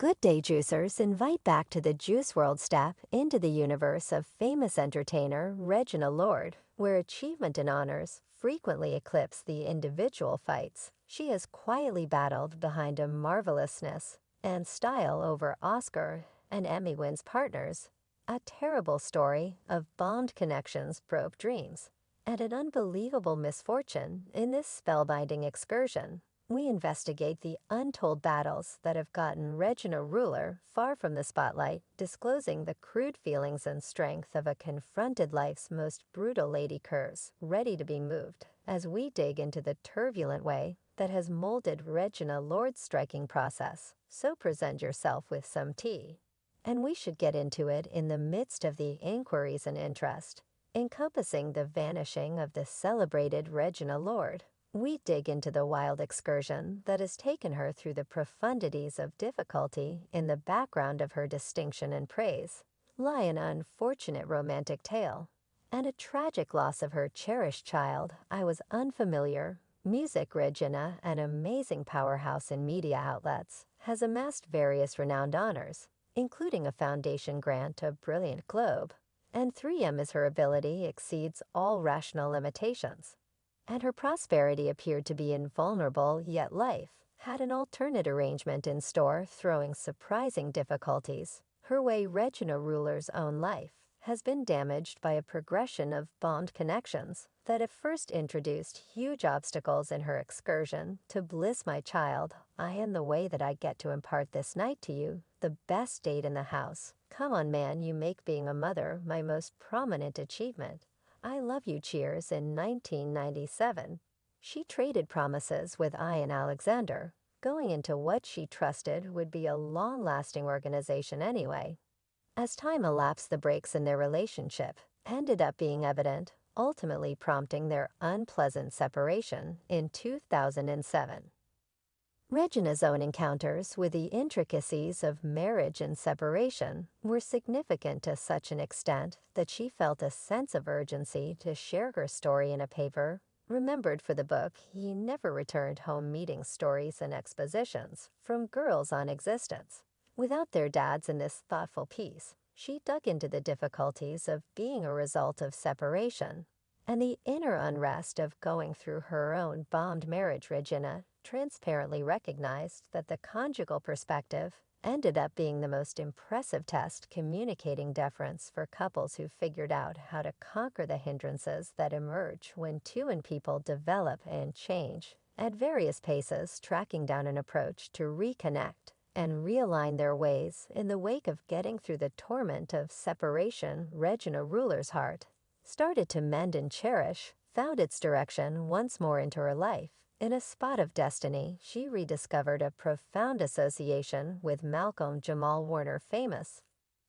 Good day juicers invite back to the Juice World step into the universe of famous entertainer Regina Lord, where achievement and honors frequently eclipse the individual fights. She has quietly battled behind a marvelousness and style over Oscar and Emmy wins partners. A terrible story of bombed connections broke dreams, and an unbelievable misfortune in this spellbinding excursion. We investigate the untold battles that have gotten Regina Ruler far from the spotlight, disclosing the crude feelings and strength of a confronted life's most brutal lady curves, ready to be moved, as we dig into the turbulent way that has molded Regina Lord's striking process. So present yourself with some tea. And we should get into it in the midst of the inquiries and interest, encompassing the vanishing of the celebrated Regina Lord. We dig into the wild excursion that has taken her through the profundities of difficulty in the background of her distinction and praise, lie an unfortunate romantic tale, and a tragic loss of her cherished child. I was unfamiliar. Music Regina, an amazing powerhouse in media outlets, has amassed various renowned honors, including a foundation grant, a brilliant globe, and 3M is her ability exceeds all rational limitations. And her prosperity appeared to be invulnerable, yet life had an alternate arrangement in store, throwing surprising difficulties her way. Regina Ruler's own life has been damaged by a progression of bombed connections that have first introduced huge obstacles in her excursion to bliss my child. I am the way that I get to impart this night to you, the best date in the house. Come on, man, you make being a mother my most prominent achievement. I Love You Cheers in 1997. She traded promises with Ian Alexander, going into what she trusted would be a long-lasting organization anyway. As time elapsed, the breaks in their relationship ended up being evident, ultimately prompting their unpleasant separation in 2007. Regina's own encounters with the intricacies of marriage and separation were significant to such an extent that she felt a sense of urgency to share her story in a paper remembered for the book He Never Returned Home, Meeting Stories and Expositions from Girls on Existence. Without their dads in this thoughtful piece, she dug into the difficulties of being a result of separation and the inner unrest of going through her own bombed marriage. Regina transparently recognized that the conjugal perspective ended up being the most impressive test communicating deference for couples who figured out how to conquer the hindrances that emerge when two and people develop and change at various paces, tracking down an approach to reconnect and realign their ways in the wake of getting through the torment of separation. Regina Ruler's heart started to mend and cherish, found its direction once more into her life. In a spot of destiny, she rediscovered a profound association with Malcolm Jamal Warner, famous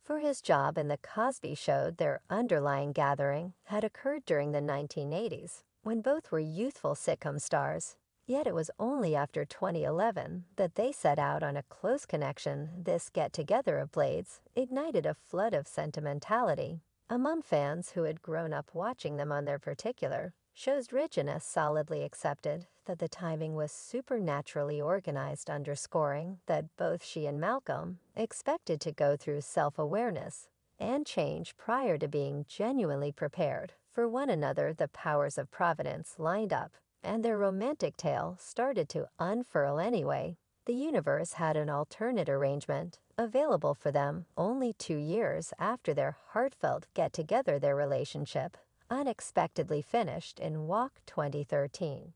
for his job in The Cosby Show. Their underlying gathering had occurred during the 1980s, when both were youthful sitcom stars. Yet it was only after 2011 that they set out on a close connection. This get-together of blades ignited a flood of sentimentality among fans who had grown up watching them on their particular shows. Regina solidly accepted that the timing was supernaturally organized, underscoring that both she and Malcolm expected to go through self-awareness and change prior to being genuinely prepared for one another. The powers of Providence lined up, and their romantic tale started to unfurl anyway. The universe had an alternate arrangement available for them only 2 years after their heartfelt get-together. Their relationship unexpectedly finished in Walk 2013.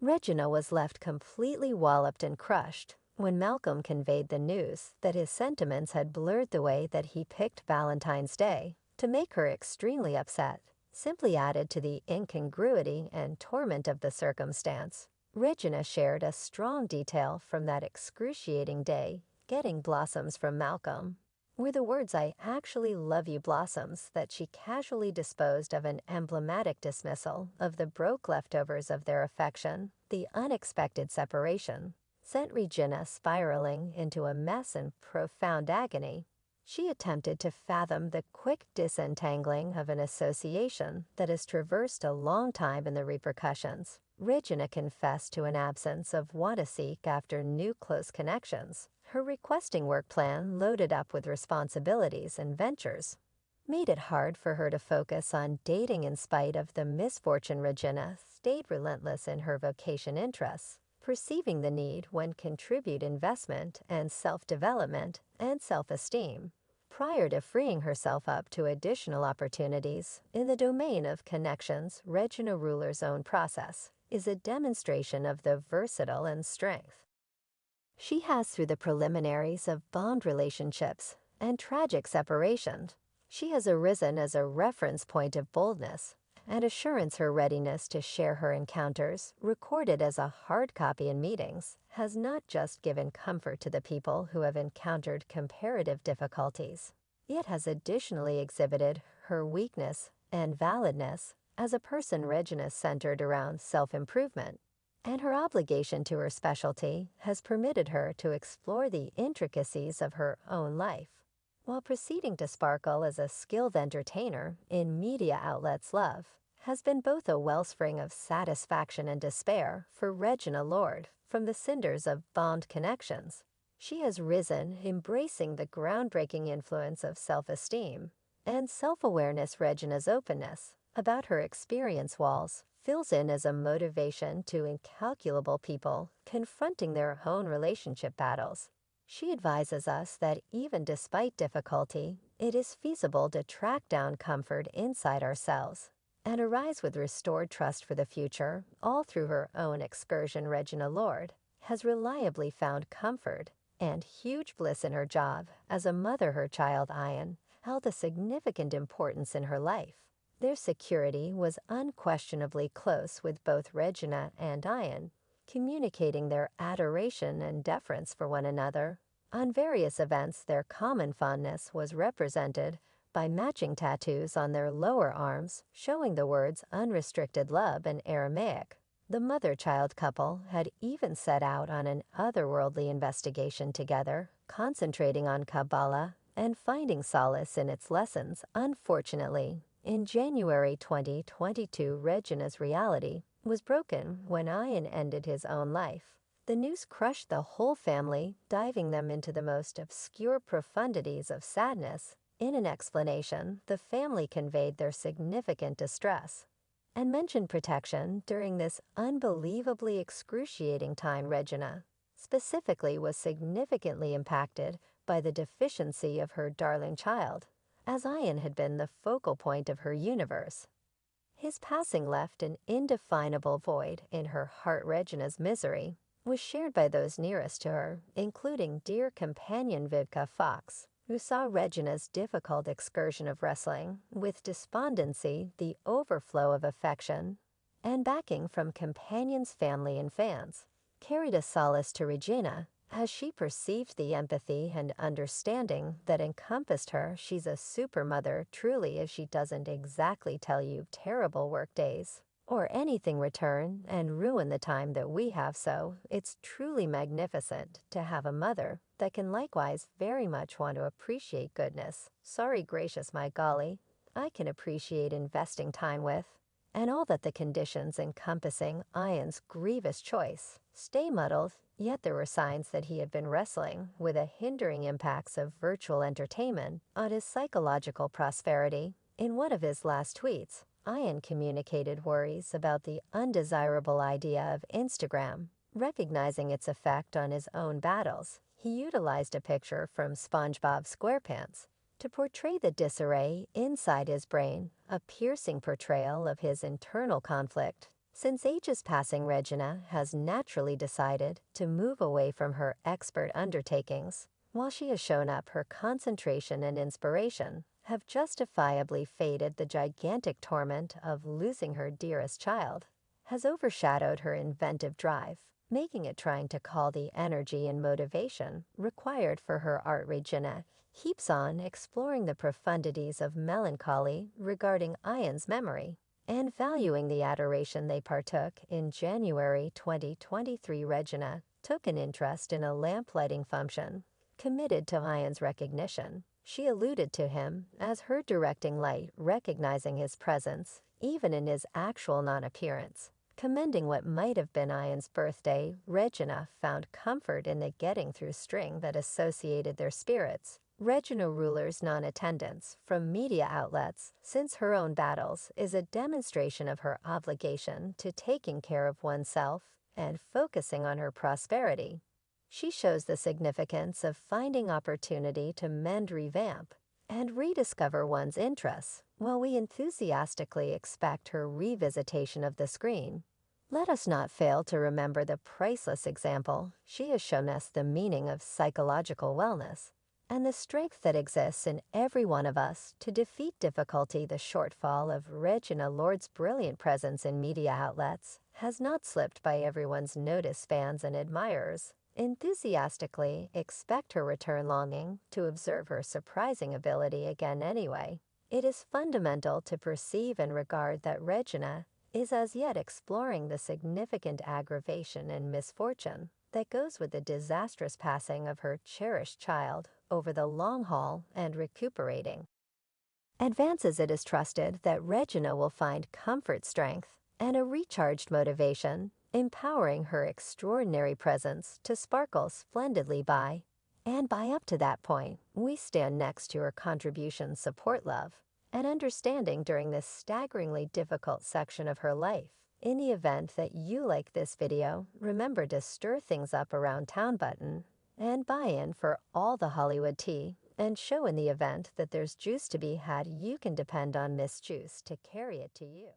Regina was left completely walloped and crushed when Malcolm conveyed the news that his sentiments had blurred the way that he picked Valentine's Day. To make her extremely upset simply added to the incongruity and torment of the circumstance. Regina shared a strong detail from that excruciating day. Getting blossoms from Malcolm were the words "I actually love you" blossoms that she casually disposed of, an emblematic dismissal of the broke leftovers of their affection. The unexpected separation sent Regina spiraling into a mess and profound agony. She attempted to fathom the quick disentangling of an association that has traversed a long time and the repercussions. Regina confessed to an absence of want to seek after new close connections, Her requesting work plan, loaded up with responsibilities and ventures, made it hard for her to focus on dating in spite of the misfortune. Regina stayed relentless in her vocation interests, perceiving the need when contribute investment and self-development and self-esteem. Prior to freeing herself up to additional opportunities in the domain of connections, Regina Ruler's own process is a demonstration of the versatile and strength she has through the preliminaries of bond relationships and tragic separation. She has arisen as a reference point of boldness and assurance. Her readiness to share her encounters, recorded as a hard copy in meetings, has not just given comfort to the people who have encountered comparative difficulties. It has additionally exhibited her weakness and validness as a person. Regina centered around self-improvement, and her obligation to her specialty has permitted her to explore the intricacies of her own life, while proceeding to sparkle as a skilled entertainer in media outlets. Love has been both a wellspring of satisfaction and despair for Regina Lord. From the cinders of bond connections, she has risen, embracing the groundbreaking influence of self-esteem and self-awareness. Regina's openness about her experience walls fills in as a motivation to incalculable people confronting their own relationship battles. She advises us that even despite difficulty, it is feasible to track down comfort inside ourselves and arise with restored trust for the future. All through her own excursion, Regina Lord has reliably found comfort and huge bliss in her job as a mother. Her child, Ian, held a significant importance in her life. Their security was unquestionably close, with both Regina and Ian communicating their adoration and deference for one another. On various events, their common fondness was represented by matching tattoos on their lower arms showing the words unrestricted love in Aramaic. The mother-child couple had even set out on an otherworldly investigation together, concentrating on Kabbalah and finding solace in its lessons. Unfortunately, in January 2022, Regina's reality was broken when Ian ended his own life. The news crushed the whole family, diving them into the most obscure profundities of sadness. In an explanation, the family conveyed their significant distress and mentioned protection during this unbelievably excruciating time. Regina, specifically, was significantly impacted by the deficiency of her darling child, as Ian had been the focal point of her universe. His passing left an indefinable void in her heart. Regina's misery was shared by those nearest to her, including dear companion Vivica Fox, who saw Regina's difficult excursion of wrestling with despondency, the overflow of affection and backing from companions, family, and fans carried a solace to Regina as she perceived the empathy and understanding that encompassed her. She's a super mother, truly, if she doesn't exactly tell you terrible work days or anything return and ruin the time that we have. So it's truly magnificent to have a mother that can likewise very much want to appreciate goodness. Sorry, gracious, my golly, I can appreciate investing time with, and all that the conditions encompassing Ian's grievous choice stay muddled. Yet there were signs that he had been wrestling with the hindering impacts of virtual entertainment on his psychological prosperity. In one of his last tweets, Ian communicated worries about the undesirable idea of Instagram. Recognizing its effect on his own battles, he utilized a picture from SpongeBob SquarePants to portray the disarray inside his brain, a piercing portrayal of his internal conflict. Since ages passing, Regina has naturally decided to move away from her expert undertakings. While she has shown up, her concentration and inspiration have justifiably faded. The gigantic torment of losing her dearest child has overshadowed her inventive drive, making it trying to call the energy and motivation required for her art. Regina keeps on exploring the profundities of melancholy regarding Ian's memory and valuing the adoration they partook. In January 2023, Regina took an interest in a lamp-lighting function committed to Ian's recognition. She alluded to him as her directing light, recognizing his presence even in his actual non-appearance. Commending what might have been Ian's birthday, Regina found comfort in the getting through string that associated their spirits. Regina ruler's non-attendance from media outlets since her own battles is a demonstration of her obligation to taking care of oneself and focusing on her prosperity. She shows the significance of finding opportunity to mend, revamp, and rediscover one's interests, while we enthusiastically expect her revisitation of the screen. Let us not fail to remember the priceless example she has shown us the meaning of psychological wellness, and the strength that exists in every one of us to defeat difficulty. The shortfall of Regina Lord's brilliant presence in media outlets has not slipped by everyone's notice. Fans and admirers enthusiastically expect her return, longing to observe her surprising ability again anyway. It is fundamental to perceive and regard that Regina is as yet exploring the significant aggravation and misfortune that goes with the disastrous passing of her cherished child over the long haul and recuperating. Advances, it is trusted that Regina will find comfort, strength, and a recharged motivation, empowering her extraordinary presence to sparkle splendidly by. And by up to that point, we stand next to her contribution, support, love, and understanding during this staggeringly difficult section of her life. In the event that you like this video, remember to stir things up around town button and buy in for all the Hollywood tea, and show in the event that there's juice to be had, you can depend on Miss Juice to carry it to you.